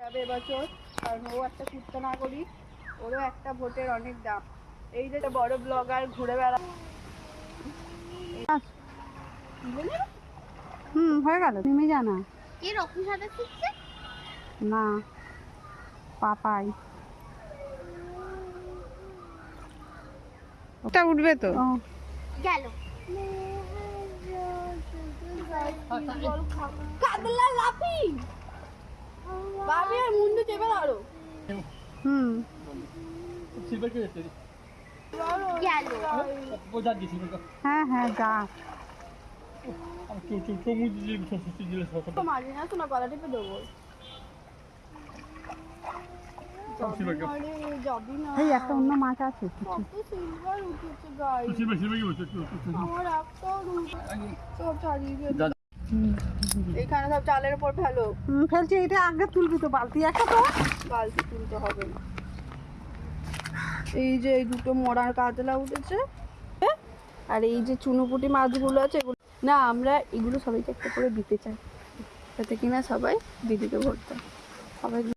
যাবে এবছর, কারণ ও একটা কুত্তা না করি, ওরও একটা ভোটের অনেক দাম। এই যে বড় ব্লগার ঘুরে বেড়া। হয়ে গেল, তুমি জানা কে রকম সাদা শিখছে না পাপাই ওটা উঠবে তো গেল কাদলা লাফি বাবি আর মুন্ডু চেপে ধরো। গেল হ্যাঁ হ্যাঁ যা মারি না তো, না গলা টিপে দেবো। যাবি না, এই একটা অন্য মাছ আছে কত সিলভার উঠেছে গায়ে। আমার একটাও সব ছাড়িয়ে গেছে। এখানে সব চালের উপর ফেলো। ফেলছি, এটা আগে তুলবি তো, বালতি একটা তো বালতি তুলতে হবে না। এই যে এই দুটো মরার কাতলা উঠেছে, আর এই যে চুনোপুটি মাছগুলো আছে এগুলো না, আমরা এগুলো সবাইকে একটা করে দিতে চাই, যাতে কিনা সবাই দিদিকে ভোট দেয়। সবাই